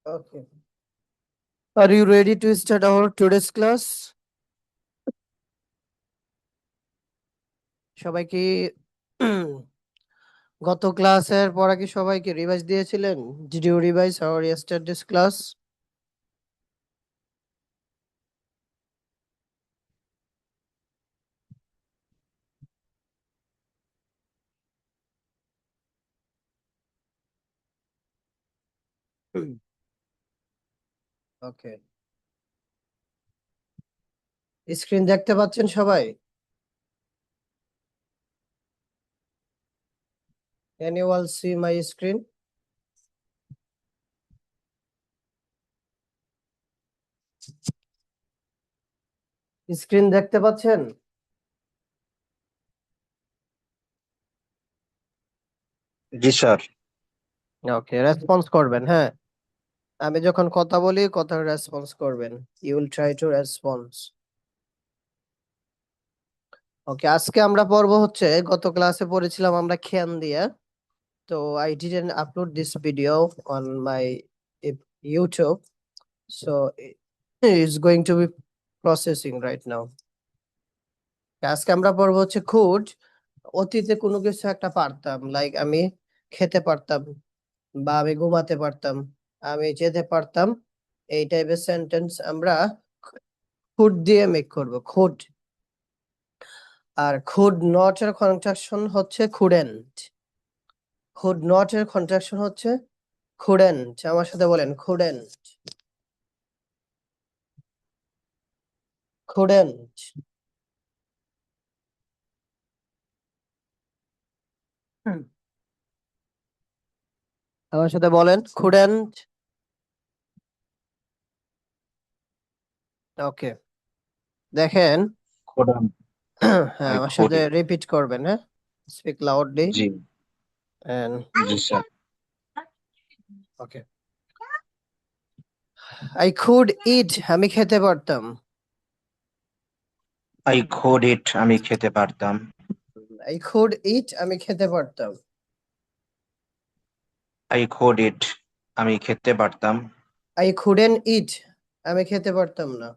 Okay. Are you ready to start our today's class? সবাই কি গত ক্লাসের পড়া কি সবাইকে রিভাইজ দিয়েছিলেন? Did you revise our yesterday's class? Okay, screen দেখতে পাচ্ছেন সবাই? Can you all see my screen? Screen দেখতে পাচ্ছেন? জি স্যার। ওকে, রেসপন্স করবেন। হ্যাঁ, আমি যখন কথা বলি কথার রেসপন্স করবেন। You will try to response. ওকে, আজকে আমরা পড়বো হচ্ছে গত ক্লাসে পড়েছিলাম আমরা খেয়ান দিয়ে। তো I didn't upload this video on my YouTube, so it's going to be processing right now. আজকে আমরা পড়বো হচ্ছে খুঁট। অতীতে কোনো কিছু একটা পারতাম, লাইক আমি খেতে পারতাম, বা আমি ঘুমাতে পারতাম, আমি যেতে পারতাম, এই টাইপের সেন্টেন্স আমরা খুঁট দিয়ে মেক করব। খুঁট। আর খুড নট এর কন্ট্রাকশন হচ্ছে কুডেন্ট। খুড নট এর কন্ট্রাকশন হচ্ছে কুডেন্ট। আমার সাথে বলেন কুডেন্ট। কুডেন্ট। আমার সাথে বলেন কুডেন্ট। ওকে, দেখেন। খোদাম। হ্যাঁ, আই আমার সাথে couldn't। রিপিট করবেন। হ্যাঁ, স্পিক লাউডলি জি এন্ড জি sir. Okay. I could eat, আমি খেতে পারতাম। আই could it, আমি খেতে পারতাম। আই কুড ইট, আমি খেতে পারতাম। আই could it, আমি খেতে পারতাম। আই কুডেন্ট ইট, আমি খেতে পারতাম না।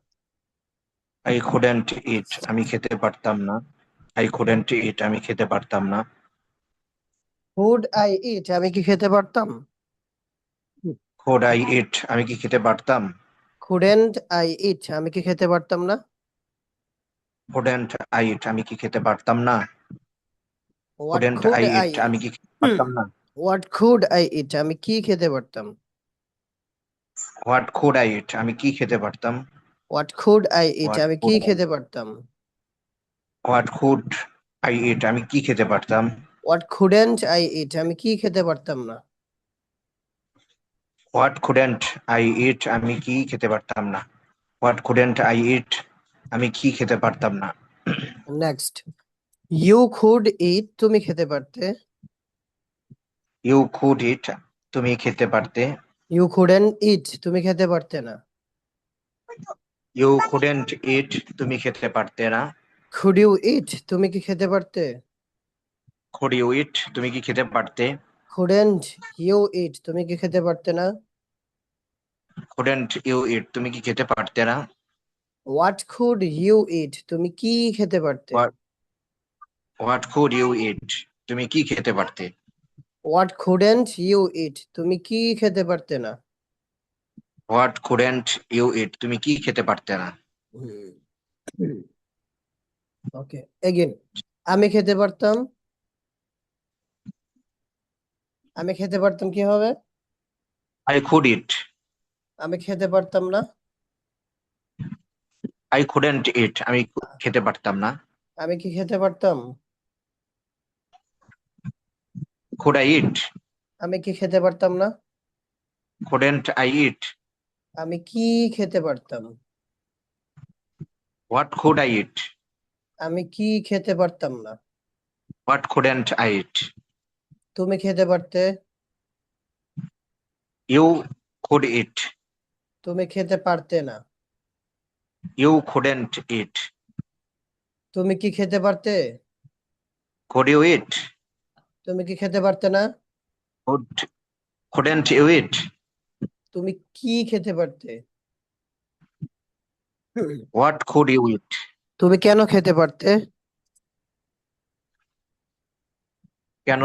আই couldn't eat, আমি খেতে পারতাম না। আই couldn't eat, আমি খেতে পারতাম না। কুড আই ইট, আমি কি খেতে পারতাম? could I eat, আমি কি খেতে পারতাম। কুডেন্ট আই ইট, আমি কি খেতে পারতাম না? couldn't I eat, আমি কি খেতে পারতাম না। What couldn't could I I eat, আমি ইট? কি খেতে পারতাম না। হোয়াট কুড আই ইট, আমি কি খেতে পারতাম? what could I eat, আমি কি খেতে পারতাম। What could I eat, what আমি কি could I খেতে পারতাম? what could I eat, আমি কি খেতে পারতাম। হোয়াট কুডেন্ট আই ইট, আমি কি খেতে পারতাম না? what couldn't I eat, আমি কি খেতে পারতাম না। what couldn't I eat, আমি কি খেতে পারতাম না। নেক্সট, ইউ কুড ইট, তুমি খেতে পারতে। ইউ কুড ইট, তুমি খেতে পারতে। ইউ কুডেন্ট ইট, তুমি খেতে পারতে না। ইউ কুডেন্ট ইট, তুমি খেতে পারতে না। কুড ইউ ইট, তুমি কি খেতে পারতে? কুড ইউ ইট, তুমি কি খেতে পারতে। কুডেন্ট ইউ ইট, তুমি কি খেতে পারতে না? কুডেন্ট ইউ ইট, তুমি কি খেতে পারতে না। হোয়াট কুড ইউ ইট, তুমি কি খেতে পারতে? হোয়াট কুড ইউ ইট, তুমি কি খেতে পারতে। হোয়াট কুডেন্ট ইউ ইট, তুমি কি খেতে পারতে না? হোয়াট কুডেন্ট ইউ ইট, তুমি কি খেতে পারতে না। ওকে, এগেন। আমি খেতে পারতাম। আমি খেতে পারতাম কি হবে? I could eat. আমি খেতে পারতাম না। আই কুডেন্ট ইট, আমি খেতে পারতাম না। আমি কি খেতে পারতাম? Could I eat. আমি কি খেতে পারতাম না? Couldn't I eat. আমি কি খেতে পারতাম? What could I eat. আমি কি খেতে পারতাম না। What couldn't I eat. তুমি খেতে পারতে। You could eat. তুমি খেতে পারতে না। ইউ কুডেন্ট ইট। তুমি কি খেতে পারতে? Could you eat. তুমি কি খেতে পারতে না? Couldn't you eat. তুমি কি খেতে পারতে? What could you eat? তুমি কেন খেতে পারতে? কেন?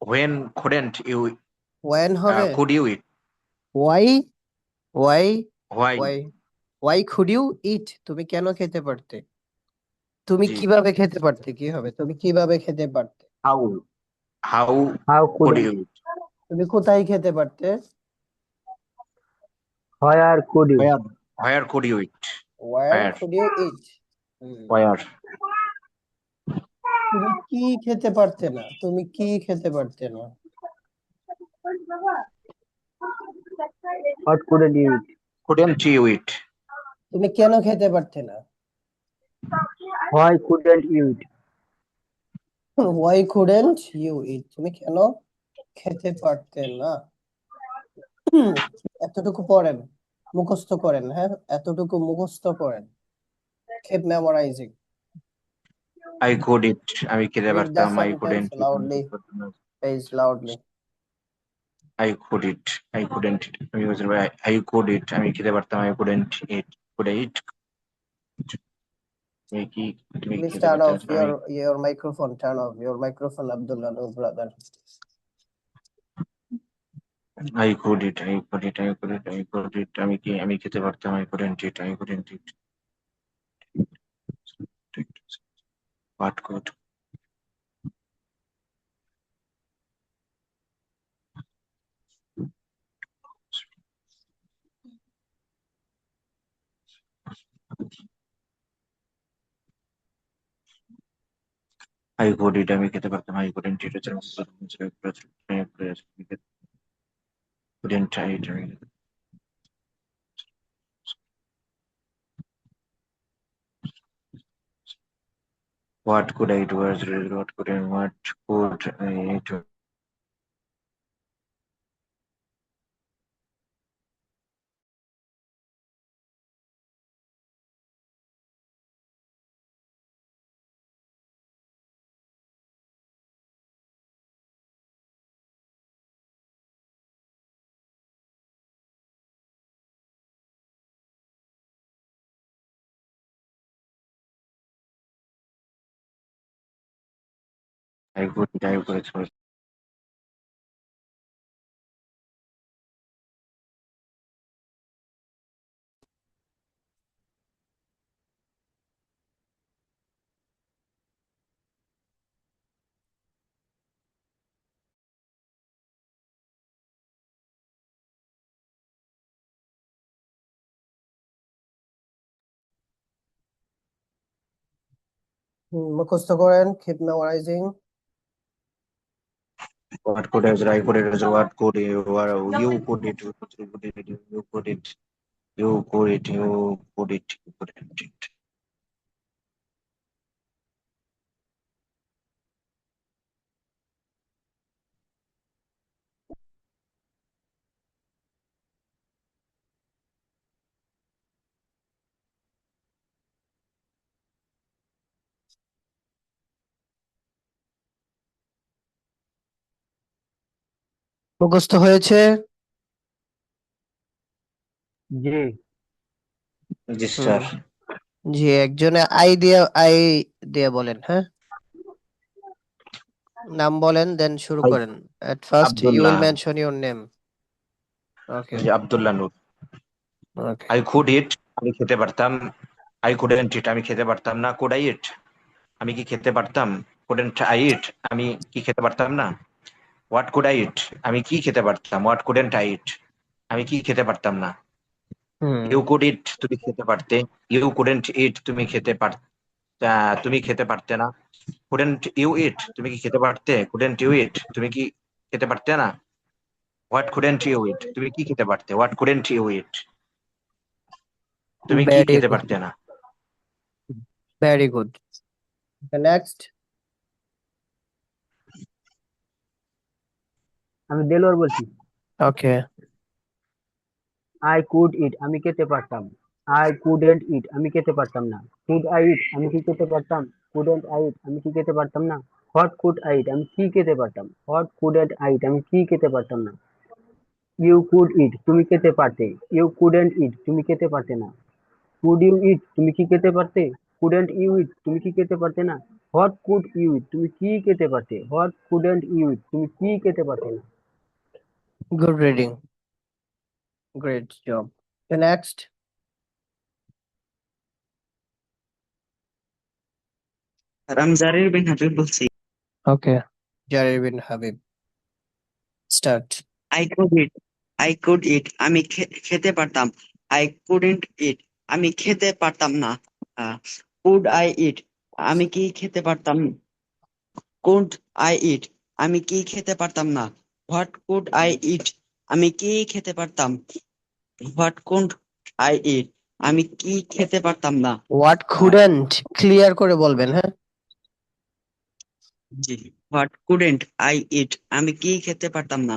When couldn't you? ওয়েন হবে। Could you eat? Why why why? Why why could you eat, তুমি কেন খেতে পারতে? তুমি জি। কিভাবে খেতে পারতে, কি হবে, তুমি কিভাবে খেতে পারতে? How? How How could could you eat? তুমি কোথায় খেতে পারতে? where could you? Where? Where could you eat? Where where? Could you eat. Where? তুমি কি খেতে পারতে না, তুমি কি খেতে পারতে না? What couldn't you eat? Couldn't you eat? তুমি কেন খেতে পারতে না? Why couldn't you eat? Why couldn't you eat, তুমি কেন খেতে পারতে না? এতটুকু পড়েন, মুখস্থ করেন, হ্যাঁ, এতটুকু মুখস্থ করেন। keep memorizing. I could eat, আমি খেতে Read the পারতাম। আই sentence কুডেন্ট ইট, আমি loudly, খেতে পারতাম না। page loudly. I could eat, I couldn't eat, আমি বুঝতে পারি। আই কুড ইট, আমি খেতে পারতাম। I couldn't eat, could eat. তুমি কি, তুমি Please খেতে turn পারতে? off আমি your microphone. Turn off your microphone, Abdullah, no brother. I could eat, I could eat, I could eat, I could eat, আমি কি, আমি খেতে পারতাম। I couldn't eat, I couldn't eat. What could? I could eat, আমি খেতে পারতাম। I couldn't eat, couldn't eat, আমি what could I do as a result? What could I do? I could express. মুখস্থ করেন, keep memorizing. What could as I could as what could you or you could it, you could it, you could it, you could it, you could it, you could it. মুখস্থ হয়েছে? জি। Yes, হুম, sir. জি, একজনে I দিয়ে বলেন, হ্যাঁ, নাম বলেন, দেন শুরু I করেন। At first you will Abdullah, mention your name. Okay, Abdullah Nur. okay. I could eat, আমি খেতে পারতাম। I couldn't eat, আমি খেতে পারতাম না। Could I eat? আমি কি খেতে পারতাম? Couldn't I eat? আমি কি খেতে পারতাম না। What could I eat? আমি কি খেতে পারতাম। What couldn't I eat? আমি কি খেতে পারতাম না। হুম, ইউ কুড ইট, তুমি খেতে পারতে। ইউ কুডেন্ট ইট, তুমি খেতে পারতে না। কুডেন্ট ইউ ইট, তুমি কি খেতে পারতে। কুডেন্ট ইউ ইট, তুমি কি খেতে পারতে না। হোয়াট কুডেন্ট ইউ ইট, তুমি কি খেতে পারতে। হোয়াট কুডেন্ট ইউ ইট, তুমি কি very খেতে good, পারতে না। very good. Okay, next. আমি দেলোয়ার বলছি। Okay. I could eat, আমি খেতে পারতাম। I couldn't eat, আমি খেতে পারতাম না। Could I eat, আমি কি খেতে পারতাম। Couldn't I eat, আমি কি খেতে পারতাম না। What could I eat, আমি কি খেতে পারতাম। What couldn't I eat, আমি কি খেতে পারতাম না। ইউ কুড ইট তুমি খেতে পারতে। ইউ কুডেন্ট ইট তুমি খেতে পারতে না। কুড ইউ ইট তুমি কি খেতে পারতে? কুডেন্ট ইউ ইট তুমি কি খেতে পারতে না? হোয়াট কুড ইউ ইট তুমি কি খেতে পারতে? হোয়াট কুডেন্ট ইউ ইট তুমি কি খেতে পারতে না? Good reading. Great job. The next. আমি জারির বিন হাবিব বলছি। Okay. Jarir bin Habib. Start. I could eat I could eat আমি খেতে পারতাম। আই কুডেন্ট ইট আমি খেতে পারতাম না। কুড আই ইট আমি কি খেতে পারতাম? কুড আই ইট আমি কি খেতে পারতাম না। হোয়াট কুড আই ইট আমি কি খেতে পারতাম? হোয়াট কুড আই ইট আমি কি খেতে পারতাম না। What couldn't clear করে বলবেন, হ্যাঁ? জি, হোয়াট কুডেন্ট আই ইট আমি কি খেতে পারতাম না।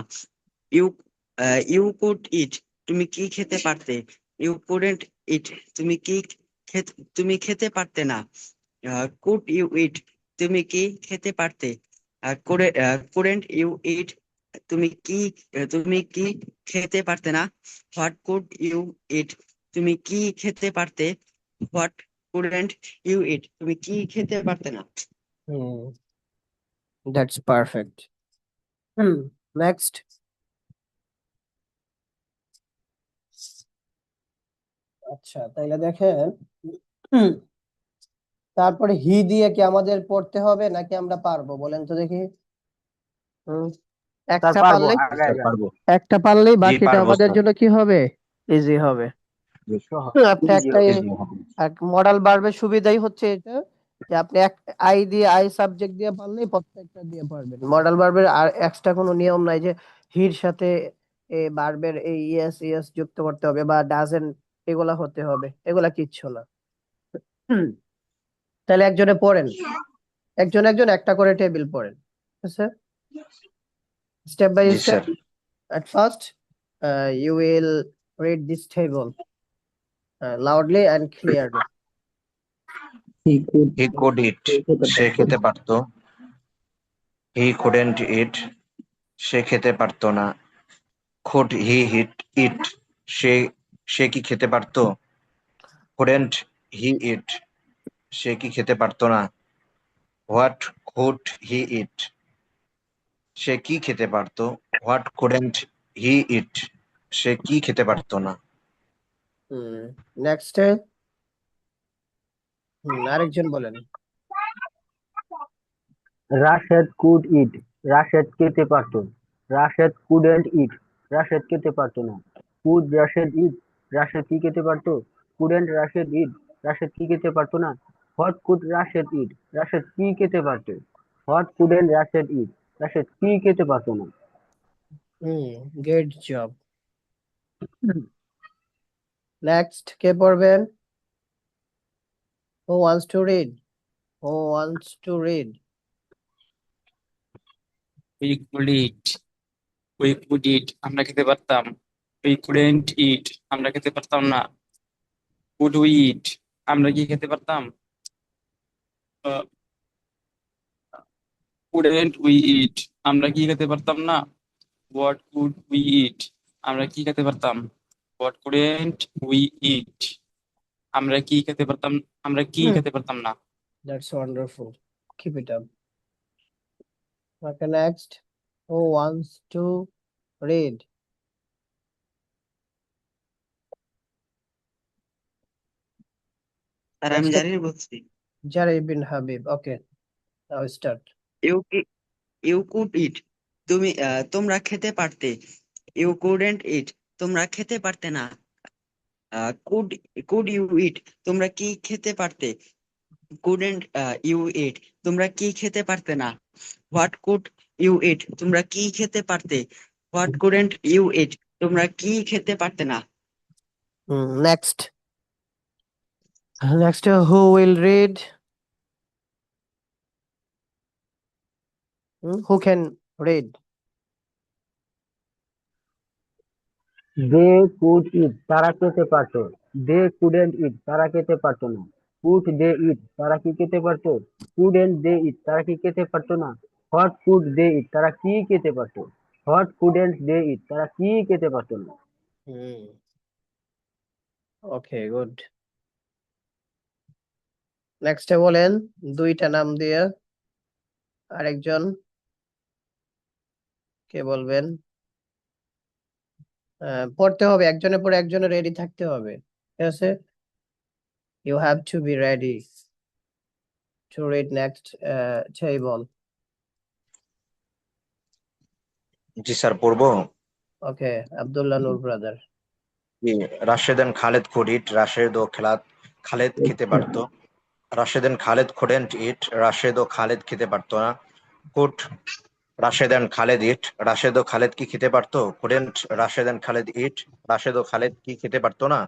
ইউ ইউ কুড ইট তুমি কি খেতে পারতে। ইউ কুডেন্ট ইট তুমি কি তুমি খেতে পারতে না। কুড ইউ ইট তুমি কি খেতে পারতে। কুডেন্ট ইউ ইট তুমি কি খেতে পারতে না। হোয়াট কুড ইউ ইট তুমি কি খেতে পারতে। হোয়াট কুডেন্ট ইউ ইট তুমি কি খেতে পারতে না। Hmm. That's perfect. Next. আচ্ছা, তাইলে দেখেন তারপরে হি দিয়ে কি আমাদের পড়তে হবে নাকি আমরা পারবো বলেন তো দেখি। হুম, স্যার একটা পারবো, পারলেই আগায় যান। পারবো। একটা পারলেই জি বাকিটা পারবো আমাদের স্যার। জন্য কি হবে, ইজি হবে। সহজ, আপনি easy একটা হবে। Easy হবে। মডাল ভার্বের সুবিধাই হচ্ছে এটা যে আপনি এক আই দিয়ে আই সাবজেক্ট দিয়ে পারলেই প্রত্যেকটা দিয়ে পারবেন। মডাল ভার্বের আর এক্সট্রা কোনো নিয়ম নাই যে হির সাথে এ ভার্বের এই ইয়েস ইয়েস যুক্ত করতে হবে বা ডাজেন্ট এগুলা হতে হবে, এগুলা কিচ্ছু না। তাহলে একজনে পড়েন, একজন একজন একটা করে টেবিল পড়েন, ঠিক আছে? স্টেপ বাই জি step. Sir. At first, you will read this table loudly and clearly. He could eat সে খেতে পারতো। হি কুডেন্ট ইট সে খেতে পারতো না। কুড হি হিট ইট সে সে কি খেতে পারতো। কুডেন্ট হি ইট সে কি খেতে পারতো না। হোয়াট কুড হি ইট সে কি খেতে পারতো। হোয়াট কুডেন্ট হি ইট সে কি খেতে পারতো না। Next, আরেকজন বলেন। রাশেদ কুড ইট রাশেদ খেতে পারতো। রাশেদ কুডেন্ট ইট রাশেদ খেতে পারতো না। কুড রাশেদ ইট রাশেদ কি খেতে পারতো? কুডেন্ট রাশেদ ইট রাশেদ কি খেতে পারতো না। হোয়াট কুড রাশেদ ইট রাশেদ কি খেতে পারতো? হোয়াট কুডেন্ট রাশেদ ইট রাশেদ কি খেতে পারতো না। Good job. Next, কে পড়বেন? Who wants to read? Who wants to read? We could eat আমরা খেতে পারতাম। উই কুডেন্ট ইট আমরা খেতে পারতাম না। কুড উই ইট আমরা কি খেতে পারতাম? কুডেন্ট উই ইট আমরা কি খেতে পারতাম না। হোয়াট কুড উই ইট আমরা কি খেতে পারতাম। হোয়াট কুডেন্ট উই ইট আমরা কি খেতে পারতাম খেতে পারতাম না। That's wonderful. Keep it up. Okay, next. Who wants to read? আর আমি জারির বলছি। Jarir bin Habib. Okay, now start. You you could eat তোমরা খেতে পারতে। ইউ কুডেন্ট ইট তোমরা খেতে পারতে না। কুড কুড ইউ ইট তোমরা কি খেতে পারতে। কুডেন্ট ইউ ইট তোমরা কি খেতে পারতে না। হোয়াট কুড ইউ ইট তোমরা কি খেতে পারতে। হোয়াট কুডেন্ট ইউ ইট তোমরা কি খেতে পারতে না। Next. Next, who will read? Who can read? They could eat তারা খেতে পারতো। দে কুডেন্ট ইট তারা খেতে পারতো না। কুড দে ইট তারা কি খেতে পারতো? কুডেন্ট দে ইট তারা কি খেতে পারতো না। হোয়াট কুড দে ইট তারা কি খেতে পারতো? What couldn't they eat? তারা কি খেতে পারতো না? ওকে, গুড। নেক্সটে বলেন দুইটা নাম দিয়ে আরেকজন কে বলবেন? পড়তে হবে, একজনের পরে একজনের রেডি থাকতে হবে, ঠিক আছে? You have to be ready to read next table. জি স্যার, পড়বো। Okay, Abdullah Noor brother. Rashed and Khaled could eat, Rashed ও খালেদ খেতে পারতো। Rashed and Khaled couldn't eat, Rashed ও খালেদ খেতে পারতো না। Could Rashed and Khaled eat, Rashed ও খালেদ কি খেতে পারতো? couldn't Rashed and Khaled eat, Rashed ও খালেদ কি খেতে পারতো না।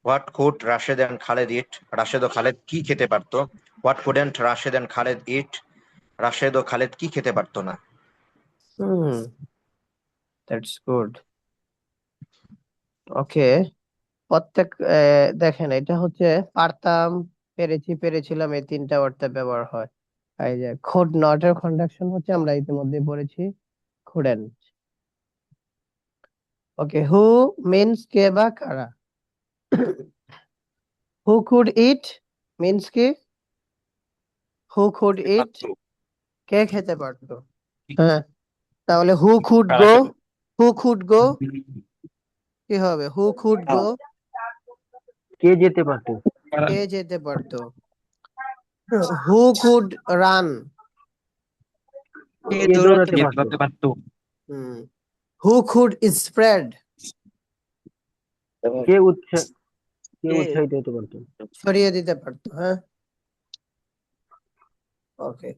What could Rashed and Khaled eat, Rashed ও খালেদ কি খেতে পারতো। What couldn't Rashed and Khaled eat, Rashed ও খালেদ কি খেতে পারতো না। That's good. ওকে, প্রত্যেক দেখেন এটা হচ্ছে পারতাম, পেরেছি, পেরেছিলাম, এই তিনটা অর্থে ব্যবহার হয়। এই যে could not এর কন্ডাকশন হচ্ছে আমরা ইতিমধ্যে পড়েছি couldn't। ওকে, হু মিন্স কে বা কারা। হু could eat মিন্স কি? হু could eat কে খেতে পারতো। হ্যাঁ, তাহলে হু could কারা go, খেতে- হু could go কি হবে? হু could go কে যেতে পারতো? কারা- কে যেতে পারতো। হু could run কে কে দৌড়াতে দৌড়াতে কে পারতো? দৌড়াতে পারতো? who could spread কে উৎসাহিত হতে পারতো? ছড়িয়ে দিতে পারতো। হ্যাঁ, ওকে,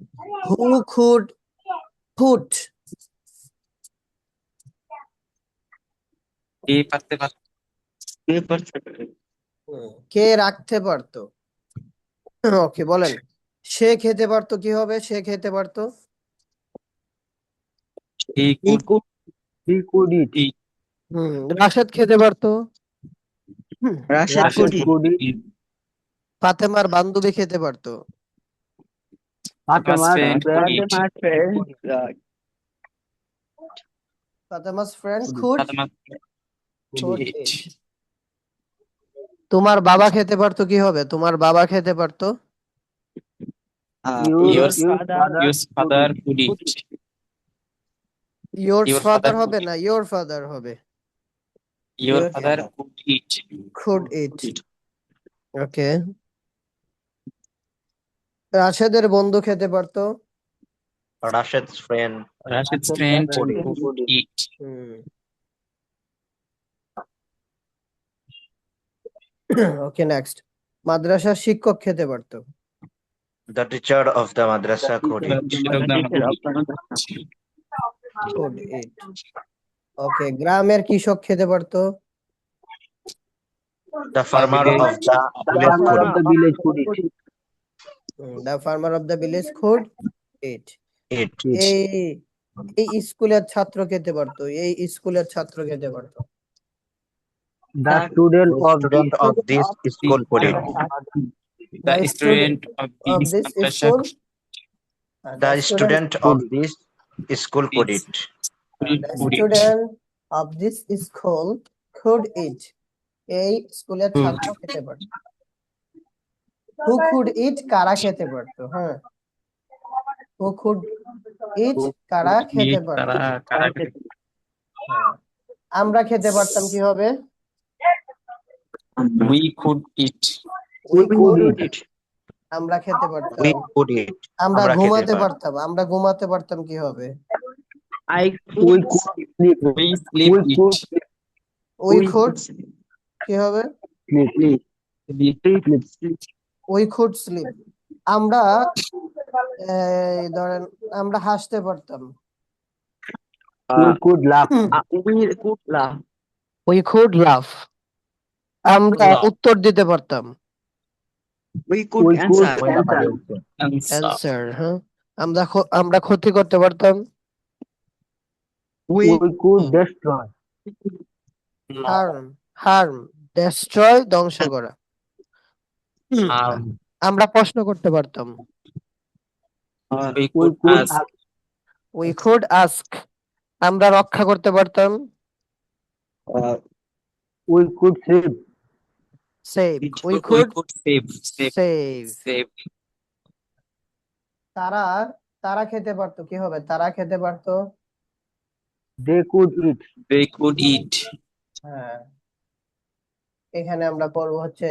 who could put কে পারতে পারতো? কে পারতে কে রাখতে পারতো। ওকে, বলেন সে খেতে পারতো কি হবে? সে খেতে পারতো কে could He could eat. eat, Rashed খেতে পারতো। Rashed Rashed could eat. could eat. eat, ফাতেমার বান্ধবী খেতে পারতো। ফাতেমার friend could friend eat. ফাতেমা's friend could Fatema could eat. eat। তোমার বাবা খেতে পারতো কি হবে? তোমার বাবা খেতে পারতো Your your father could eat. yours Your father father হবে could না, your father হবে, Your Your father could eat. could eat। ওকে, রাশেদের বন্ধু খেতে পারতো। রাশেদ's friend Rashid's friend could eat. could eat. Okay, next, মাদ্রাসার শিক্ষক খেতে পারতো। The teacher of the madrasa could The eat. teacher of the madrasa. could eat। ওকে, গ্রামের কৃষক খেতে পারতো। The farmer village of the village farmer could of the village could eat. the farmer of the village could eat। eat. এই এই স্কুলের ছাত্র খেতে পারতো। এই স্কুলের ছাত্র খেতে পারতো। The student The of student of this school could eat. The student of of this this madrasa school The student of this school could eat. could eat. student of this school could eat। এই স্কুলের Could. ছাত্র খেতে পারতো। who could eat কারা খেতে পারতো। হ্যাঁ, who could eat কারা খেতে Eat, পারতো। কারা খেতে হ্যাঁ। আমরা খেতে পারতাম কি হবে? We could eat. we could eat. আমরা খেতে পারতাম। We could eat. আমরা আমরা খেতে ঘুমাতে পারতাম। পারতাম। আমরা ঘুমাতে পারতাম কি হবে? We could sleep. We sleep We could eat. we could কি হবে? sleep. we could sleep। আমরা ধরেন আমরা হাসতে পারতাম। We could laugh. We could laugh. we could laugh। আমরা Laugh. উত্তর দিতে পারতাম। We could We could answer. answer. answer। হ্যাঁ, আমরা ক্ষতি করতে পারতাম। We We could destroy. harm destroy ধ্বংস করা। আমরা প্রশ্ন করতে পারতাম। We We could could ask. we could ask আমরা রক্ষা করতে পারতাম, we could save, save, we we could could save save. save তারা তারা খেতে পারতো, কি হবে, তারা খেতে পারতো। They could eat, they could eat হ্যাঁ, এখানে আমরা পড়বো হচ্ছে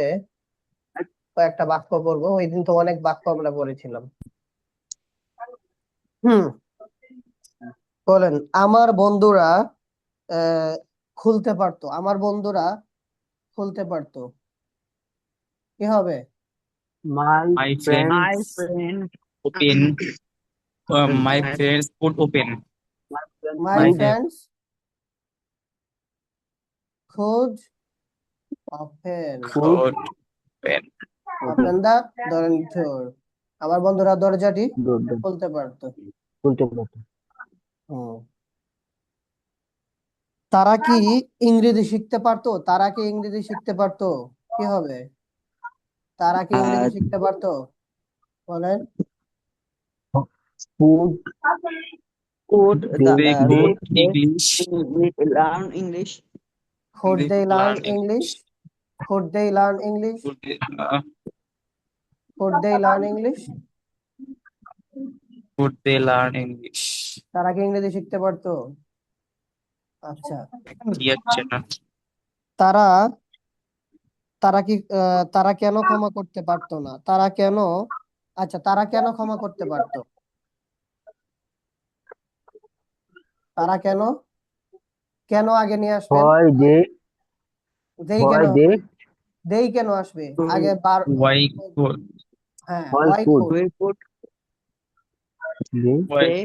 কয়েকটা বাক্য পড়বো, ওই দিন তো অনেক বাক্য আমরা পড়েছিলাম। হুম, বলেন আমার বন্ধুরা আহ খুলতে পারতো, আমার বন্ধুরা খুলতে পারতো, কি হবে? মাই my friend, friends open my friends could open my my friends could open could open open the door, আমার বন্ধুরা দরজাটি খুলতে পারতো। খুলতে পারতো। হুম। তারা কি ইংরেজি শিখতে পারতো, তারা কি ইংরেজি শিখতে পারতো, কি হবে? তারা কি ইংরেজি শিখতে পারতো, বলেন। Could could they they could English learn English? Could they they could learn learn English? Could they learn English? could Could they learn English? could they learn English তারা কি ইংরেজি শিখতে পারতো? আচ্ছা, কি হচ্ছে না তারা তারা কি তারা কেন ক্ষমা করতে পারতো না, তারা কেন, আচ্ছা তারা কেন ক্ষমা করতে পারতো, তারা কেন, কেন আগে নিয়ে আসবেন, হয় দেই কেন দে হবে? দেই কেন আসবে আগে, বার, why could হ্যাঁ, হয় why could could, We could they why they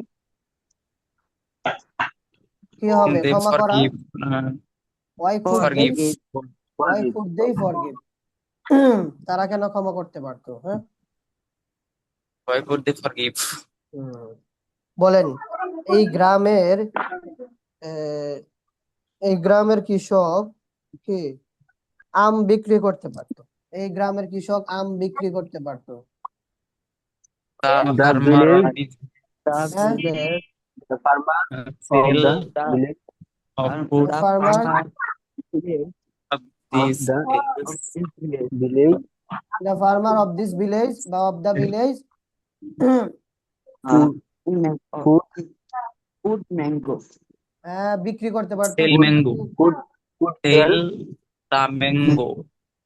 কি হবে, they ক্ষমা করা, forgive why could they, forgive why could they forgive? তারা কেন ক্ষমা করতে পারতো, হ্যাঁ। why could they forgive হুম। বলেন এই গ্রামের আহ, এই গ্রামের কৃষক কি আম বিক্রি করতে পারতো, এই গ্রামের কৃষক আম বিক্রি করতে পারতো, the the farmer of village হ্যাঁ। the farmer of sale the the village of food The farmer of of this the place village the farmer of this village বা of the village could could could mango. বিক্রি করতে পারতো, sell could mango could could sell the mango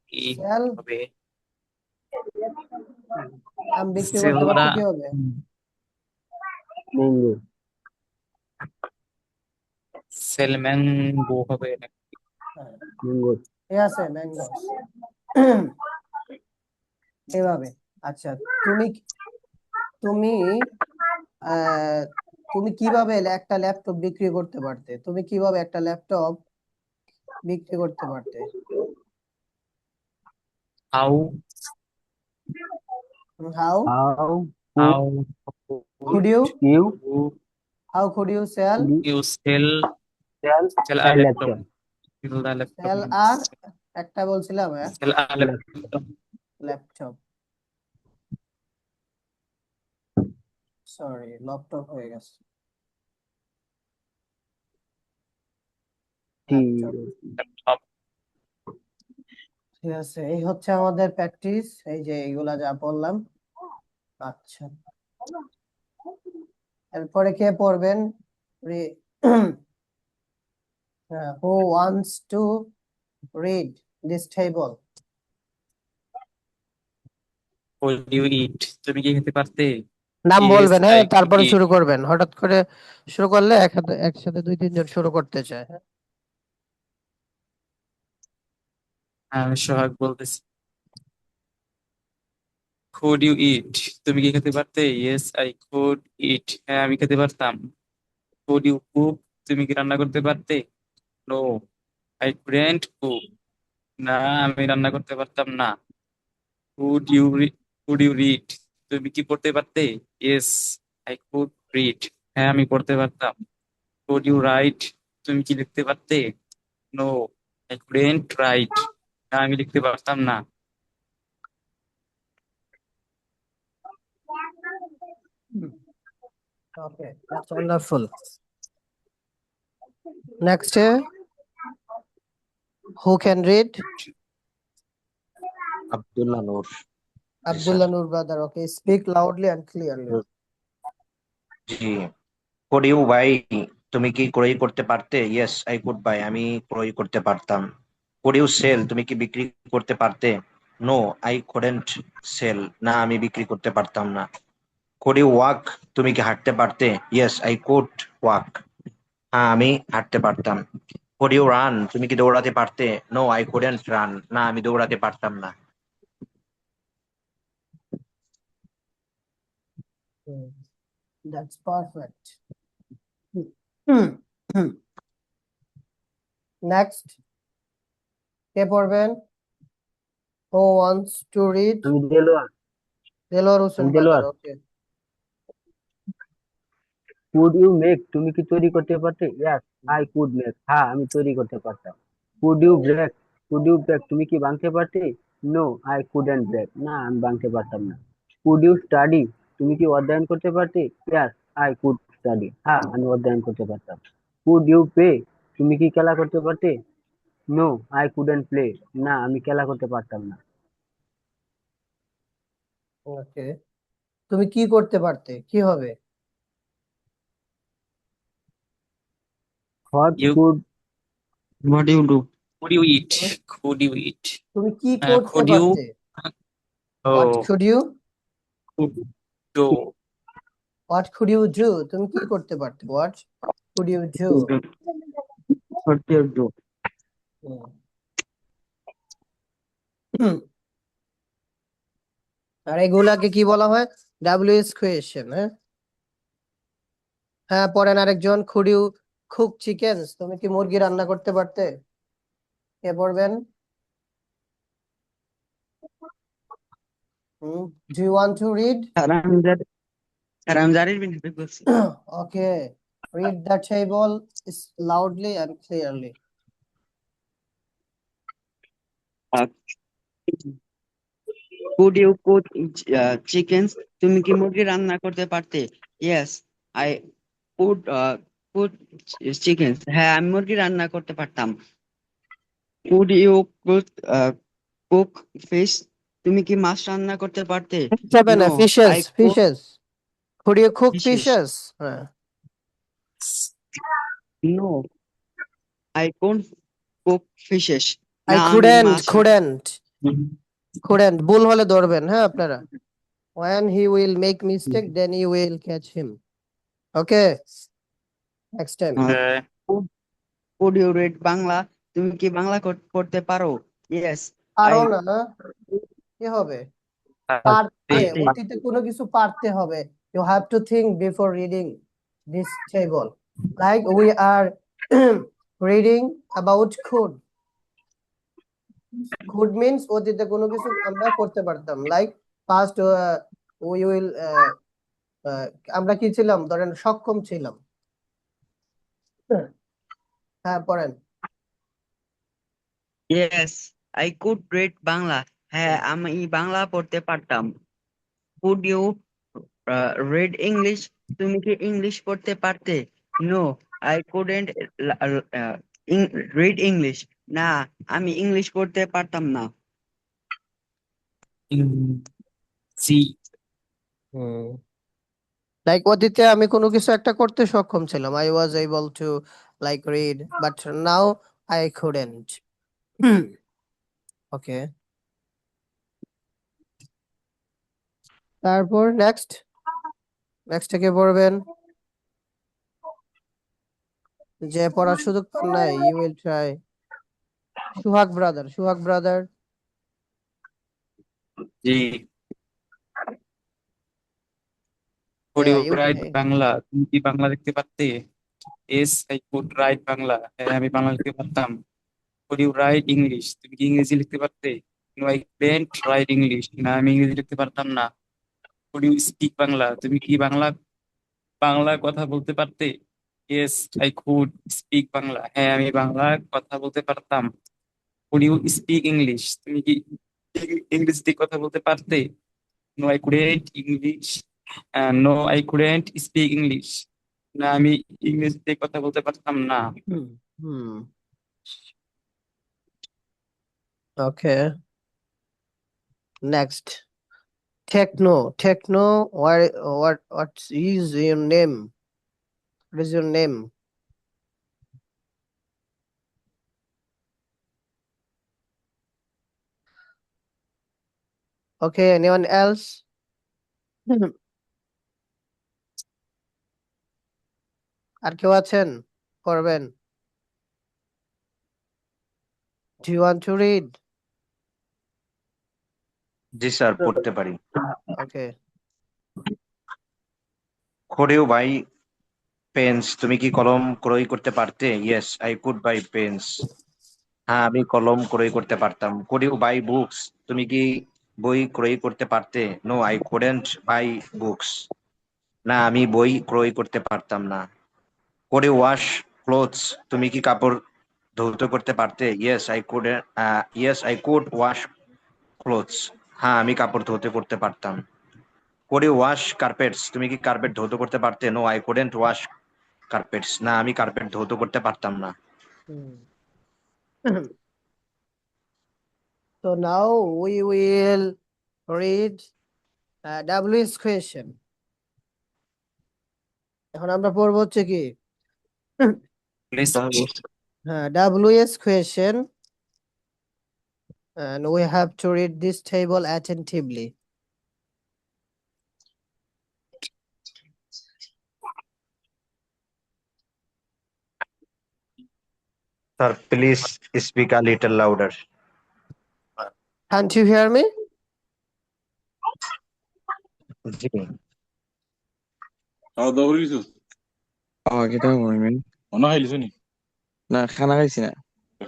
কি sell, হবে আম বিক্রি sell করতে পারতো, the কি হবে? mango sell mango হবে না হ্যাঁ, mango ঠিক আছে, ম্যাঙ্গোস। এভাবে। আচ্ছা, তুমি তুমি আহ তুমি কিভাবে একটা ল্যাপটপ বিক্রি করতে পারতে, তুমি কিভাবে একটা ল্যাপটপ বিক্রি করতে পারতে? how how how how could you you how could you sell you sell sell sell a a laptop laptop sell the laptop sell আর একটা বলছিলাম, sell a laptop laptop, sorry laptop হয়ে গেছে, ল্যাপটপ। laptop ঠিক আছে, এই হচ্ছে আমাদের practice, এই যে এইগুলা যা বললাম। আচ্ছা, এরপরে কে পড়বেন? who wants to read this table? would you eat তুমি কি খেতে পারতে নাম yes বলবেন, I হ্যাঁ, could তারপরে eat শুরু করবেন, হঠাৎ করে শুরু করলে একসাথে দুই তিনজন শুরু করতে চায়, হ্যাঁ। আমি সোহাগ বলতেছি could you eat তুমি কি খেতে পারতে yes I could eat হ্যাঁ আমি খেতে পারতাম could you cook তুমি কি রান্না করতে পারতে no I couldn't cook না আমি রান্না করতে পারতাম না could you read তুমি কি পড়তে পারতে yes I could read হ্যাঁ আমি পড়তে পারতাম could you write তুমি কি লিখতে পারতে no I couldn't write না আমি লিখতে পারতাম না Okay, that's wonderful. Next, who can read? Abdullah Noor. Abdullah Noor brother. Okay, speak loudly and clearly. G. Could you buy? তুমি কি ক্রয় করতে পারতে? Yes, I could buy. আমি ক্রয় করতে পারতাম। Could you sell? তুমি কি বিক্রি করতে পারতে? No, I couldn't sell. না, আমি বিক্রি করতে পারতাম না। Could you walk? তুমি কি হাঁটতে পারতে? Yes, I could walk. হ্যাঁ, আমি হাঁটতে পারতাম। Could you run? তুমি কি দৌড়াতে পারতে? No, I couldn't run. না, আমি দৌড়াতে পারতাম না। That's perfect. Next, কে পড়বেন? Who wants to read? আমি দেলোয়ার দেলোয়ার হোসেন আমি brother. Delwar Okay. Could you make তুমি কি তৈরি করতে পারতে? ইয়াস আই কুড মেক হ্যাঁ আমি তৈরি করতে পারতাম। কুড ইউ ব্রেক তুমি কি ভাঙতে পারতে? নো আই কুডেন্ট ব্রেক না আমি ভাঙতে পারতাম না। কুড ইউ স্টাডি তুমি কি অধ্যয়ন করতে পারতে? ইয়াস আই কুড স্টাডি হ্যাঁ আমি অধ্যয়ন করতে পারতাম। কুড ইউ প্লে তুমি কি খেলা করতে পারতে? নো আই কুডেন্ট প্লে না আমি খেলা করতে পারতাম না। Okay. তুমি কি করতে পারতে? কি হবে? What You, could What do you do? could you eat? Could you eat? তুমি কি করতে Could you, পারতে? What oh, could you? could do? What could you do? তুমি কি করতে পারতে? What could you do? What do you do? হুম। আর এগুলাকে কি বলা হয়? WS question, হ্যাঁ? হ্যাঁ, পরেন আরেকজন। Could you cook chickens? তুমি কি মুরগি রান্না করতে পারতে? কে পড়বেন? Do you want to read? I'm Zarir bin Habib বলছি। Okay. Read the table loudly and clearly. Could you cook chickens? তুমি কি মুরগি রান্না করতে পারতে? Yes, I could cook chickens. হ্যাঁ আমি মুরগি রান্না করতে পারতাম। Could you cook fish? তুমি কি মাছ রান্না করতে পারতে? হবে না, No, fishes, I cook fishes. Could you cook fishes. fishes? হ্যাঁ। No, I couldn't cook fishes. I না আমি couldn't, মাছ couldn't. ভুল হলে ধরবেন, হ্যাঁ আপনারা। When he will make mistake, then you will catch him. Okay. Next time. Could you read Bangla? তুমি কি বাংলা পড়তে পারো? Yes, পারো I না, কি হবে? পারতে। পারতে, পারতে। অতীতে কোনো কিছু পারতে হবে। You have to think before reading this table. Like we are reading about could. Could means অতীতে কোনো কিছু আমরা করতে পারতাম। Like past we will আমরা কি ছিলাম? ধরেন সক্ষম ছিলাম। হ্যাঁ, পড়েন। Yes, I could read Bangla. হ্যাঁ আমি বাংলা পড়তে পারতাম। Could you read English? তুমি কি ইংলিশ পড়তে পারতে? No, I couldn't read English. না আমি ইংলিশ পড়তে পারতাম না। See, লাইক অতীতে আমি কোনো কিছু একটা করতে সক্ষম ছিলাম। I was able to like read, but now I couldn't. Okay. তারপর নেক্সট কে পড়বেন? যে পড়ার সুযোগ পান নাই, you will try. Suhag brother. জি। Could Yeah, you you write can. Bangla? তুমি কি বাংলা লিখতে পারতে? Yes, I could write Bangla. হ্যাঁ আমি বাংলা লিখতে পারতাম। Could you write English? তুমি কি ইংরেজি লিখতে পারতে? No, I couldn't write English. না আমি ইংরেজি লিখতে পারতাম না। Could you speak Bangla? তুমি কি বাংলা কথা বলতে পারতে? Yes, I could speak Bangla. হ্যাঁ আমি বাংলা কথা বলতে পারতাম। Could you speak English? তুমি কি ইংরেজিতে কথা বলতে পারতে? No, I couldn't English. No, I couldn't speak English. না, আমি ইংরেজিতে কথা বলতে পারতাম না। হুম ওকে, next. Techno, what is your name? What is your name? Okay, anyone else? আর কেউ আছেন করবেন? Do you want to read? G sir, পড়তে পারি। Okay. Could you buy pens? তুমি কি কলম ক্রয় করতে পারতে? Yes, I could buy pens. হ্যাঁ, আমি কলম ক্রয় করতে পারতাম। Could you buy books? তুমি কি বই ক্রয় করতে পারতে? No, I couldn't buy books. না, আমি বই ক্রয় করতে পারতাম না। Could you wash clothes? তুমি কি কাপড় ধৌত করতে পারতে? Yes, I could wash clothes. হ্যাঁ, আমি কাপড় ধৌত করতে পারতাম। Could you wash carpets? তুমি কি কার্পেট ধৌত করতে পারতে? No, I couldn't wash carpets. না, আমি কার্পেট ধৌত করতে পারতাম না। So now we will read WH question. এখন আমরা পড়ব হচ্ছে কি WH question, and we have to read this table attentively. Sir, please speak a little louder. Can't you hear me? জি। খাওয়া দাওয়া করে গেছিস? কেটা বলবেন অন্য খাইলিস নি? না খানা খাইছি না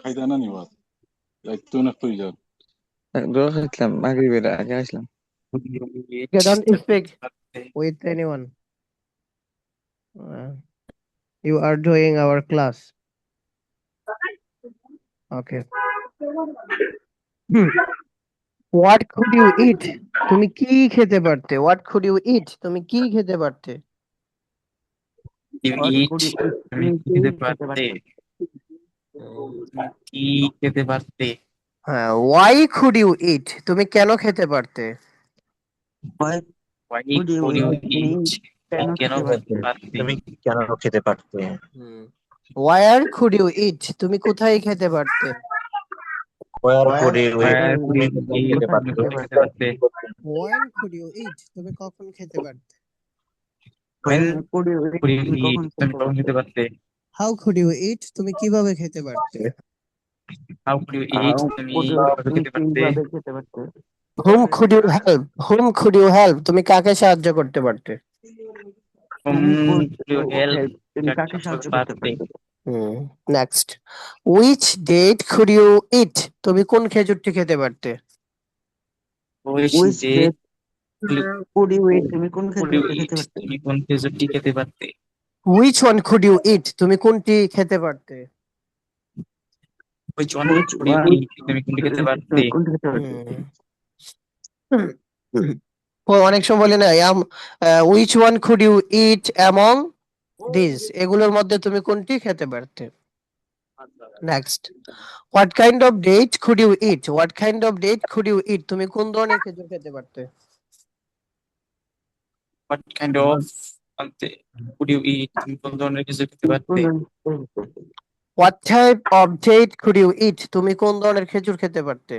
খাইতে না নি বাদ দায়িত্ব না তুই যা দোয়া খাইছিলাম মাগরিবের আগে আসলাম Okay, don't speak with anyone. You are doing our class. Okay. What could you eat? তুমি কি খেতে পারতে? What could you eat? তুমি কি খেতে পারতে? You What eat, could you eat? তুমি কি খেতে পারতে? তুমি কি খেতে পারতে? হ্যাঁ, why could you eat? তুমি কেন খেতে পারতে? Why Why could you could you eat? তুমি eat? কেন তুমি কেন খেতে খেতে পারতে? পারতে? তুমি কেন খেতে পারতে? Where could you eat? তুমি কোথায় খেতে পারতে? Where could you eat? Where could তুমি you কোথায় eat? খেতে তুমি পারতে? কোথায় খেতে পারতে? When could you eat? তুমি কখন খেতে পারতে? When Could you eat? could you তুমি eat? কখন তুমি খেতে কখন খেতে পারতে? পারতে? How could you eat? তুমি কিভাবে খেতে পারতে? How could you eat? তুমি Could you কিভাবে তুমি খেতে পারতে? কিভাবে খেতে পারতে? Whom could you help? Whom could you help? তুমি কাকে সাহায্য করতে পারতে? Whom Could could you you help? help? তুমি কাকে কাকে সাহায্য সাহায্য করতে করতে পারতে? পারতে? Next. Which date could you eat? তুমি কোন খেজুরটি খেতে পারতে? Which Which day date could you eat? তুমি কোন could you খেজুরটা eat? খেতে পারতে? তুমি কোন খেজুরটি খেতে পারতে? Which one could you eat? তুমি কোনটি খেতে পারতে? Which one Which could you one eat? তুমি কোনটি খেতে পারতে? তুমি কোনটা খেতে পারতে? অনেক সময় বলি না which one could you eat among these? এগুলোর মধ্যে তুমি কোনটি খেতে পারতে? Next. What kind of date could you eat? What kind of date could you eat? তুমি কোন ধরনের খেজুর খেতে পারতে? What kind of could you eat? তুমি কোন ধরনের খেজুর খেতে পারতে? What type of date could you eat? তুমি কোন ধরনের খেজুর খেতে পারতে?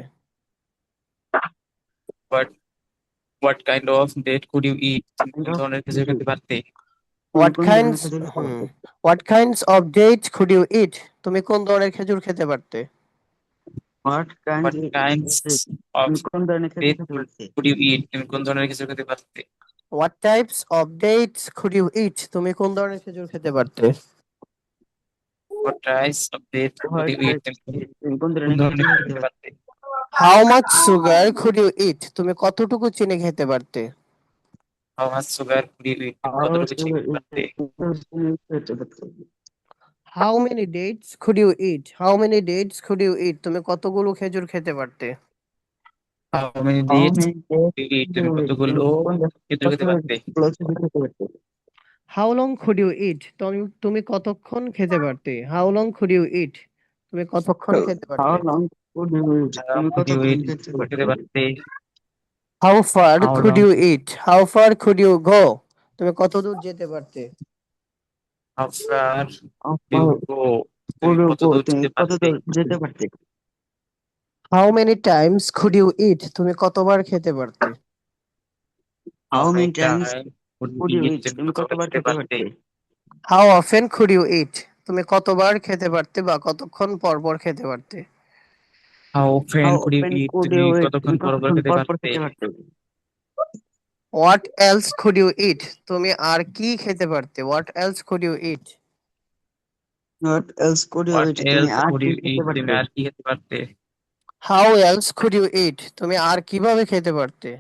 What kind of date could you eat? তুমি কোন ধরনের খেজুর খেতে পারতে? What kinds of dates could you eat? তুমি কোন ধরনের খেজুর খেতে পারতে? What What kinds of তুমি কোন ধরনের খেজুর date খেতে পারতে? could you eat? তুমি কোন ধরনের খেজুর খেতে পারতে? What types of dates could you eat? তুমি কোন ধরনের খেজুর খেতে পারতে? What types of date could you eat? তুমি কোন কোন ধরনের ধরনের খেজুর খেজুর খেতে খেতে পারতে? পারতে? How much sugar could you eat? তুমি কতটুকু চিনি খেতে পারতে? How much sugar could you eat? তুমি কতটুকু চিনি খেতে পারতে? How many dates could you eat? How many dates could you eat? তুমি কতগুলো খেজুর খেতে পারতে? How many dates could you eat? তুমি কতগুলো খেজুর খেতে পারতে? How long could you eat? তুমি কতক্ষণ খেতে পারতে? How long could you eat? তুমি কতক্ষণ খেতে হাউ পারতে? Long could you eat? তুমি could you কতক্ষণ eat খেতে তুমি খেতে পারতে? পারতে how far how could long you eat? How far could you go? তুমি কত দূর যেতে পারতে? how far How you far go তুমি could you কত go? দূর তুমি যেতে কত পারতে দূর যেতে পারতে? How many times could you eat? তুমি কতবার খেতে পারতে? how How many many times time would could you you eat eat? তুমি তুমি কতবার কতবার খেতে খেতে পারতে পারতে? How often could you eat? তুমি কতবার খেতে পারতে বা কতক্ষণ পর পর খেতে পারতে? how often How could you often eat could তুমি you eat? কতক্ষণ তুমি পর পর কতক্ষণ খেতে পর পর পারতে খেতে পারতে? What else could you eat? তুমি আর কি খেতে পারতে? What else could you eat? What else could you what eat? তুমি else আর could কি you খেতে eat তুমি পারতে? আর কি খেতে পারতে how else could you eat? তুমি আর কিভাবে খেতে পারতে?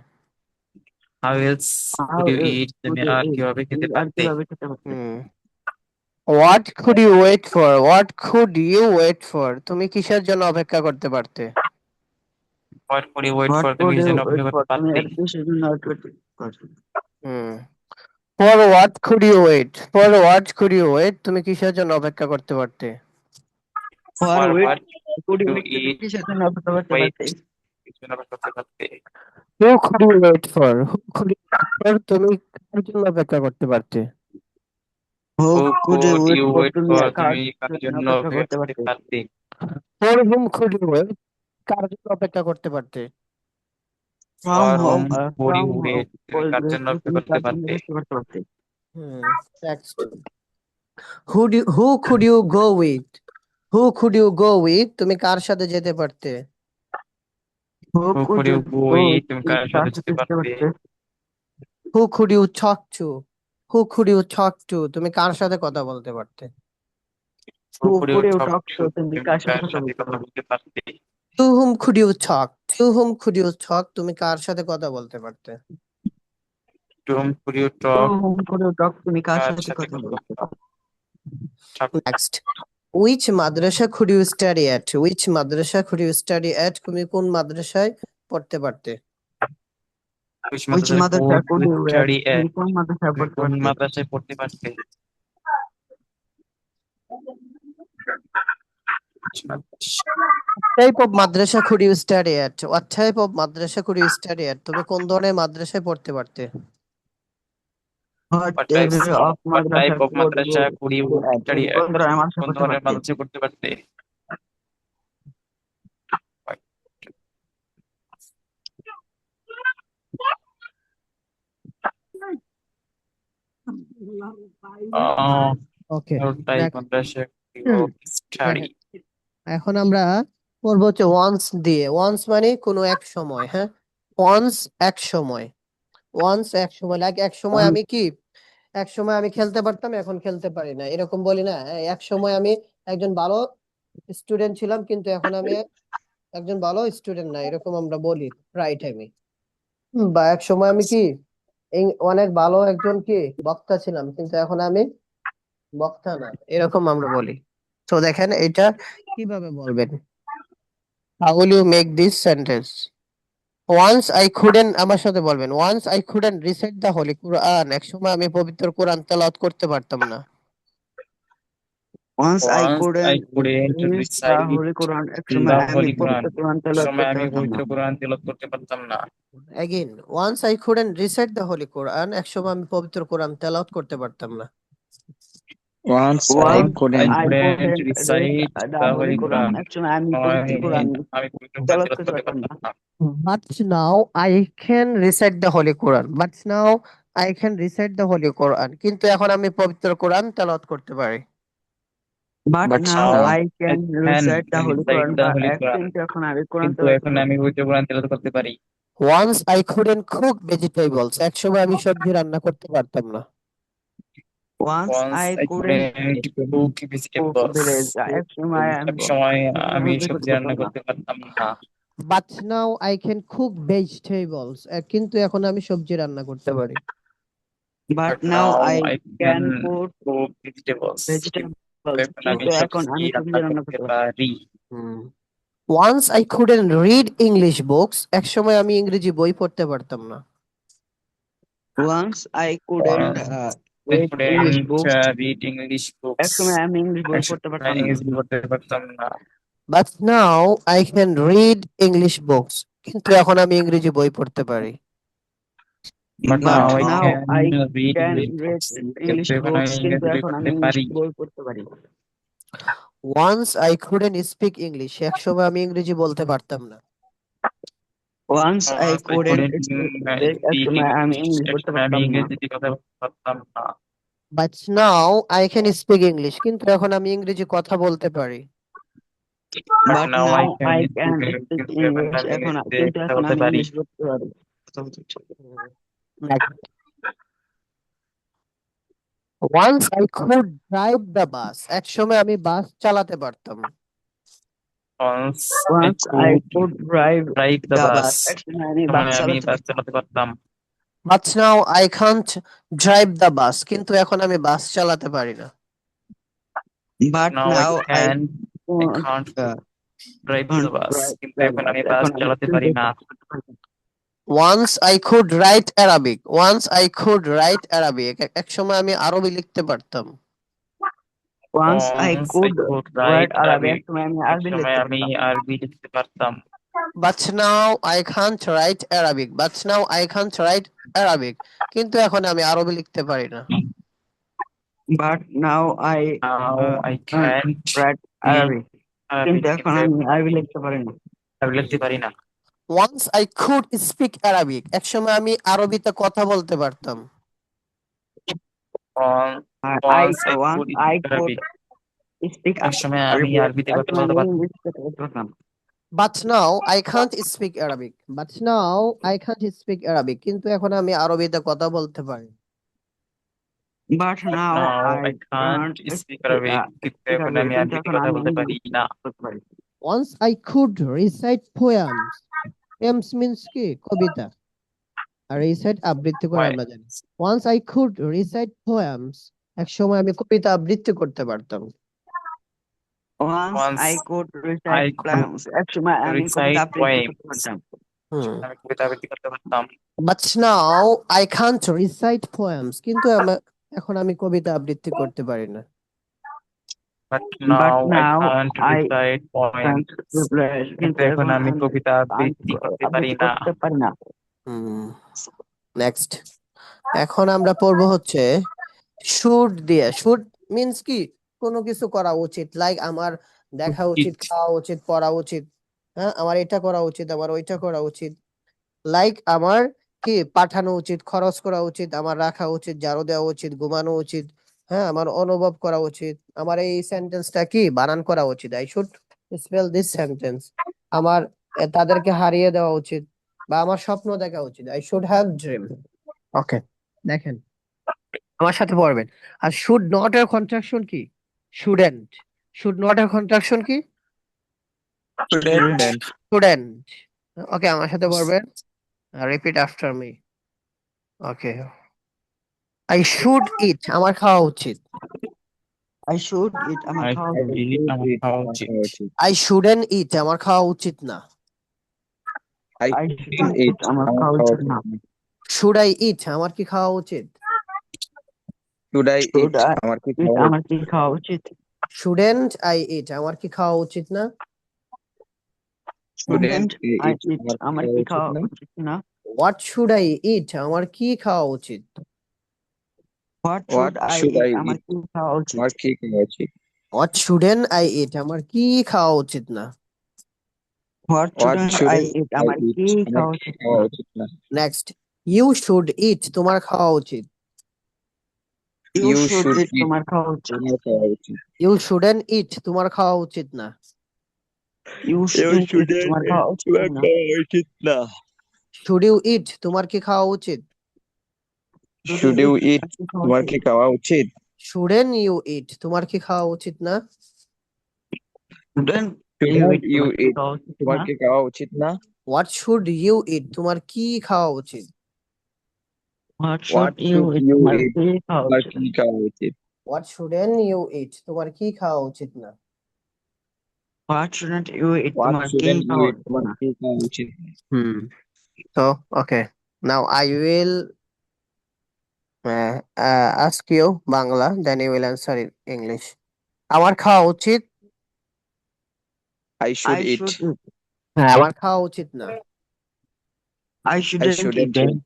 how else How could you else eat could তুমি you আর eat? কিভাবে তুমি খেতে আর পারতে কিভাবে খেতে পারতে? Hmm what could you wait for? What could you wait for? তুমি কিসের জন্য অপেক্ষা করতে পারতে? what could you wait What for তুমি could কিসের you জন্য wait অপেক্ষা for? করতে তুমি পারতে আর কিসের জন্য wait করতে পারতে? Hmm for what could you wait? For what could you wait? তুমি কিসের জন্য অপেক্ষা করতে পারতে? For for wait what could you you wait? তুমি eat কিসের জন্য অপেক্ষা করতে wait পারতে? কিসের জন্য অপেক্ষা করতে পারতে who could you wait for? Who could you wait for? তুমি কার জন্য অপেক্ষা করতে পারতে? Who who could you could wait you for? wait তুমি for কার তুমি কার জন্য জন্য অপেক্ষা অপেক্ষা করতে করতে পারতে? পারতে for hmm could you wait? কার জন্য অপেক্ষা করতে পারতে? From for whom home, would from you home, wait তুমি কার জন্য অপেক্ষা তুমি করতে কার জন্য পারতে অপেক্ষা করতে পারতে? Hmm next who could you go with? Who could you go with? তুমি কার সাথে যেতে পারতে? Who who could could you you go go eat with? তুমি তুমি কার কার সাথে সাথে যেতে যেতে পারতে পারতে? Who could you talk to? Who could you talk to? তুমি কার সাথে কথা বলতে পারতে? who Who could you could you talk talk to to? তুমি তুমি কার সাথে কার কথা সাথে বলতে কথা পারতে? বলতে পারতে to whom could you talk? To whom could you talk? তুমি কার সাথে কথা বলতে পারতে? to whom could you To talk whom could you talk? তুমি কার কার সাথে সাথে কথা কথা বলতে বলতে পারতে? পারতে next which madrasa could you study at? Which madrasa could you study at? তুমি কোন মাদ্রাসায় পড়তে পারতে? which Which madrasa madrasa could could you you at? study at তুমি কোন মাদ্রাসায় তুমি পড়তে কোন পারতে? মাদ্রাসায় পড়তে পারতে which madrasa type of madrasa could you study at? What type of madrasa could you study at? তুমি কোন ধরনের মাদ্রাসায় পড়তে পারতে? What type of what madrasa type of could you madrasa could you at? study তুমি at কোন ধরনের মাদ্রাসা কোন পড়তে ধরনের পারতে? মাদ্রাসায় পড়তে পারতে ওকে what type madrasa could you study এখন আমরা পড়বো হচ্ছে ওয়ান্স দিয়ে। ওয়ান্স মানে কোনো এক সময়, হ্যাঁ ওয়ান্স এক সময়। ওয়ান্স এক সময় লাইক এক সময় আমি কি এক সময় আমি খেলতে পারতাম এখন খেলতে পারি না, এরকম বলি না? এক সময় আমি একজন ভালো স্টুডেন্ট ছিলাম কিন্তু এখন আমি একজন ভালো স্টুডেন্ট না, এরকম আমরা বলি প্রায় টাইমে। বা এক সময় আমি কি অনেক ভালো একজন কি বক্তা ছিলাম কিন্তু এখন আমি বক্তা না, এরকম আমরা বলি। তো দেখেন এটা কিভাবে বলবেন? How will you make this sentence? Once I couldn't, আমার সাথে বলবেন once I couldn't recite the holy Quran. এক সময় আমি পবিত্র কোরআন তেলাওয়াত করতে পারতাম না। Once I once I couldn't couldn't read the recite Holy Quran, এক the সময় আমি Holy Quran পবিত্র কোরআন এক তেলাওয়াত সময় করতে আমি পারতাম পবিত্র না। কোরআন তেলাওয়াত করতে পারতাম না again once I couldn't recite the holy Quran. এক সময় আমি পবিত্র কোরআন তেলাওয়াত করতে পারতাম না। Once I Once I couldn't I couldn't couldn't read recite the the Holy Holy Quran, Quran এক সময় আমি সময় পবিত্র কোরআন আমি পবিত্র কোরআন তেলাওয়াত তেলাওয়াত করতে করতে পারতাম না। পারতাম না but now I can recite the holy Quran. But now I can recite the holy Quran. কিন্তু এখন আমি পবিত্র কোরআন তেলাওয়াত করতে পারি। But but now now I I can can recite the Holy recite Quran, the Holy Quran কিন্তু এখন আমি কোরআন কিন্তু তেলাওয়াত এখন করতে আমি পারি। পবিত্র কোরআন তেলাওয়াত করতে পারি once I couldn't cook vegetables. এক সময় আমি সবজি রান্না করতে পারতাম না। Once once I I couldn't couldn't cook cook vegetables village, এক সময় এক সময় আমি রান্না করতে সবজি রান্না পারতাম না। করতে পারতাম না but now I can cook vegetables. কিন্তু এখন আমি সবজি রান্না করতে পারি। But but now now I I can can cook cook vegetables vegetables, এখন আমি কিন্তু এখন সবজি আমি সবজি রান্না রান্না করতে করতে পারি। পারি once I couldn't read English books. এক সময় আমি ইংরেজি বই পড়তে পারতাম না। Once I couldn't read English couldn't books. read English books. একসময় আমি ইংলিশ বই পড়তে একসময় পারতাম না। ইংরেজি পড়তে পারতাম না। But now I can read English books. কিন্তু এখন আমি ইংরেজি বই পড়তে পারি। But But now I now can I read can English read books. English কিন্তু এখন books, আমি কিন্তু ইংরেজি বই এখন আমি পড়তে ইংলিশ পারি। বই পড়তে পারি। Once I couldn't speak English. একসময় আমি ইংরেজি বলতে পারতাম না। Once I Once I couldn't couldn't speak, speak একসময় আমি English. ইংলিশ বলতে একসময় আমি পারতাম না। ইংরেজিতে কথা বলতে পারতাম না। But now I can speak English. কিন্তু এখন আমি ইংরেজি কথা বলতে পারি। But But now I now can I speak can English. speak কিন্তু এখন English, আমি ইংরেজিতে কিন্তু কথা এখন বলতে আমি পারি। ইংলিশ বলতে পারি। Next. Once I could drive the bus. একসময় আমি বাস চালাতে পারতাম। Once I Once I could could drive drive the the bus. bus, একসময় আমি বাস একসময় আমি চালাতে বাস পারতাম। চালাতে পারতাম। But now I can't drive the bus. কিন্তু এখন আমি বাস চালাতে পারি না। But Now I now I can't can't drive the bus. কিন্তু drive এখন the আমি bus, বাস এখন আমি চালাতে পারি না। Once I could write Arabic. Once I could write Arabic. এক সময় আমি আরবি লিখতে পারতাম। Once I Once I could could write write Arabic, Arabic. একসময় আমি আরবি একসময় লিখতে আমি পারতাম। আরবি লিখতে পারতাম। But now I can't write Arabic. But now I can't write Arabic. কিন্তু এখন আমি আরবি লিখতে পারি না। But now I Now I can't can't write Arabic, Arabic. কিন্তু এখন আমি আরবি লিখতে পারি না। আরবি লিখতে পারি না। Once I could speak Arabic. এক সময় আমি আরবিতে কথা বলতে পারতাম। Once I could speak Arabic. speak একসময় আমি Arabic, আরবিতে কথা একসময় বলতে আমি পারতাম। ইংলিশ কথা বলতে পারতাম। But now I can't speak Arabic. But now I can't speak Arabic. কিন্তু এখন আমি আরবিতে কথা বলতে পারি। But now I can't speak Arabic. কিন্তু এখন আমি আরবিতে কথা বলতে পারি না। Once I could recite poems. Poems means কি? কবিতা। আর recite আবৃত্তি করে আমরা জানি। Once I could recite poems. এক সময় আমি কবিতা আবৃত্তি করতে পারতাম। Once I could recite poems, একসময় আমি কবিতা আবৃত্তি করতে পারতাম। আমি কবিতা আবৃত্তি করতে পারতাম। But now I can't recite poems. কিন্তু এখন আমি কবিতা আবৃত্তি করতে পারি না। But now I can't recite poems. কিন্তু এখন আমি কবিতা আবৃত্তি করতে পারি না। নেক্সট। এখন আমরা পড়বো হচ্ছে শুড দিয়ে। শুড মিন্স কি? কোনো কিছু করা উচিত। লাইক আমার দেখা উচিত, খাওয়া উচিত, পড়া উচিত, হ্যাঁ আমার এটা করা উচিত, আমার ওইটা করা উচিত। লাইক আমার কি পাঠানো উচিত, খরচ করা উচিত, আমার রাখা উচিত, ঝাড়ু দেওয়া উচিত, ঘুমানো উচিত, হ্যাঁ আমার অনুভব করা উচিত, আমার এই সেন্টেন্সটা কি বানান করা উচিত। I should spell this sentence. আমার তাদেরকে হারিয়ে দেওয়া উচিত বা আমার স্বপ্ন দেখা উচিত। I should have dream. Okay দেখেন আমার সাথে পড়বেন। আর শুড নট এর কন্ট্রাকশন কি? শুডেন্ট। শুড নট এর কন্ট্রাকশন কি? স্টুডেন্ট। ওকে আমার সাথে পড়বেন। Repeat after me. Okay I should eat আমার খাওয়া উচিত। I should eat, আমার খাওয়া উচিত। আই শুডেন্ট ইট আমার খাওয়া উচিত না। I shouldn't eat, আমার খাওয়া উচিত না। শুড আই ইট আমার কি খাওয়া উচিত? Should I eat? আমার কি খাওয়া উচিত? শুডেন্ট আই ইট আমার কি খাওয়া উচিত না? Shouldn't I eat, আমার কি খাওয়া উচিত না? হোয়াট শুড আই ইট আমার কি খাওয়া উচিত? What should I eat, আমার কি খাওয়া উচিত? হোয়াট শুডেন্ট আই ইট আমার কি খাওয়া উচিত না? What shouldn't I eat, আমার কি খাওয়া উচিত না? নেক্সট ইউ শুড ইট তোমার খাওয়া উচিত। You should eat, তোমার খাওয়া উচিত। ইউ শুডেন্ট ইট তোমার খাওয়া উচিত না। You shouldn't eat, তোমার খাওয়া উচিত না। শুড ইউ ইট তোমার কি খাওয়া উচিত? Should you eat? তোমার কি খাওয়া উচিত? শুডেন ইউ ইট তোমার কি খাওয়া উচিত না? Shouldn't you eat, তোমার কি খাওয়া উচিত না? হোয়াট শুড ইউ ইট তোমার কি খাওয়া উচিত? What should you eat, তোমার কি খাওয়া উচিত? হোয়াট শুডেন ইউ ইট তোমার কি খাওয়া উচিত না? What shouldn't you eat, তোমার কি খাওয়া উচিত না? So okay now I will ask you Bangla, then you will answer in English. আমার খাওয়া উচিত? I should I eat. should হ্যাঁ, আমার খাওয়া উচিত না। I I shouldn't shouldn't eat. eat.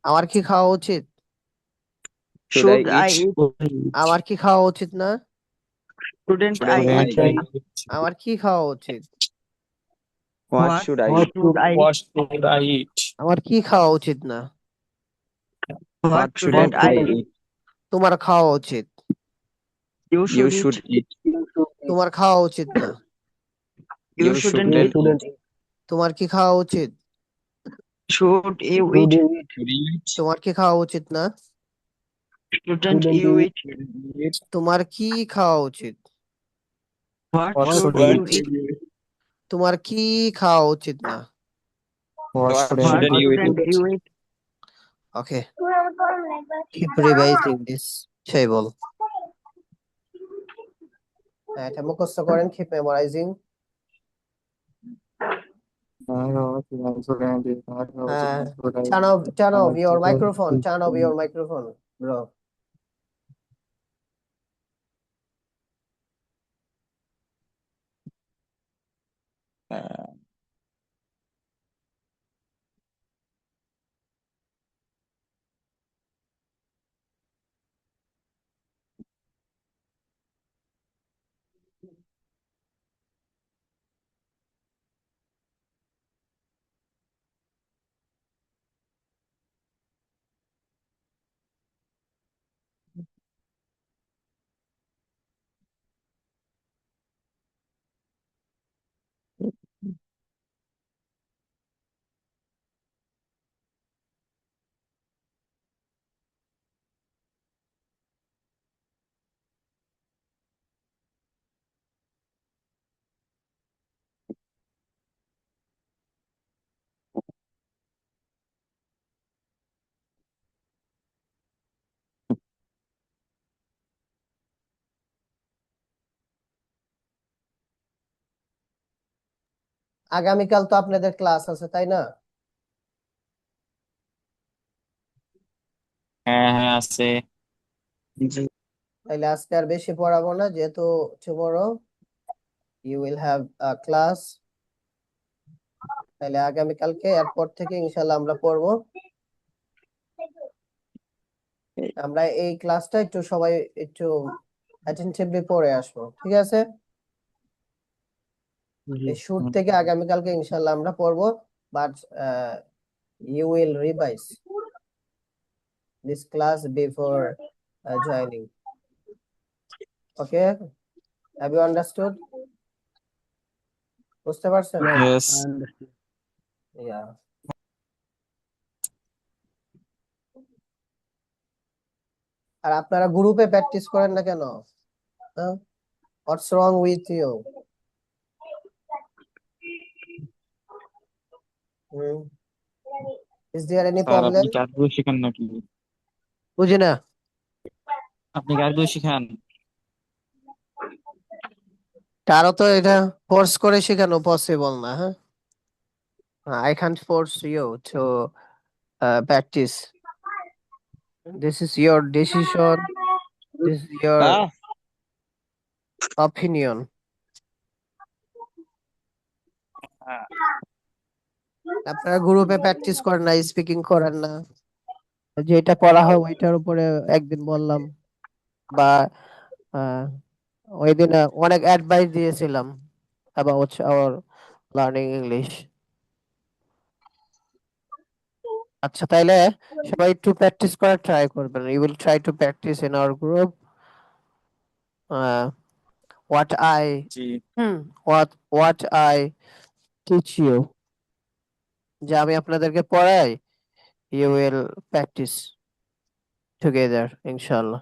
আমার কি খাওয়া উচিত? Should I Should I eat? eat? আমার কি খাওয়া উচিত না? Shouldn't I Shouldn't I eat? eat? আমার কি খাওয়া উচিত? What What should I What eat? should should I What should I eat? আমার কি খাওয়া উচিত না? what What shouldn't shouldn't I I eat? eat? তোমার খাওয়া উচিত। You You should should eat. eat. তোমার খাওয়া উচিত না। You You shouldn't You shouldn't eat. shouldn't eat. তোমার কি খাওয়া উচিত? Should you should eat? you eat? Should I eat? তোমার কি খাওয়া উচিত না? Shouldn't Shouldn't you you eat? Eat. তোমার কি খাওয়া উচিত? What What What should should I you should eat? eat? তোমার কি খাওয়া উচিত না? What What shouldn't What you shouldn't eat? you eat? Okay, keep revising this. সেই বল। এটা মুখস্থ করেন, keep memorizing. Turn off your microphone. Turn off your microphone, bro. Uh, আগামীকাল তো আপনাদের ক্লাস আছে, তাই না? হ্যাঁ হ্যাঁ আছে। তাইলে আজকে আর বেশি পড়াবো না, যেহেতু tomorrow you will have a class. তাহলে আগামীকালকে এরপর থেকে ইনশাল্লাহ আমরা পড়বো। আমরা এই ক্লাসটা একটু সবাই একটু অ্যাটেনটিভলি পড়ে আসবো, ঠিক আছে? এই শুট থেকে আগামীকালকে ইনশাল্লাহ আমরা পড়বো, but you will revise this class before joining. Okay, have you understood? বুঝতে পারছেন? Yes. I understand. Yeah. আর আপনারা গ্রুপে প্র্যাকটিস করেন না কেন? What's wrong with you? Is there any sir আপনি problem? কি আরবিও শিখান নাকি? বুঝি না। আপনি কি আরবিও শিখান? তারও তো এটা ফোর্স করে শেখানো পসিবল না, হ্যাঁ? I can't force you to practice. This is your decision. This is your opinion. আপনারা গ্রুপে প্র্যাকটিস করেন না, স্পিকিং করেন না, যেটা করা হয় ওইটার উপরে একদিন বললাম, বা ওই দিন অনেক অ্যাডভাইস দিয়েছিলাম about our learning English. আচ্ছা, তাইলে সবাই একটু প্র্যাকটিস করার ট্রাই করবেন। You will try to practice in our group. What I G. what I teach you, যে আমি আপনাদেরকে পড়াই, you will practice together, inshallah.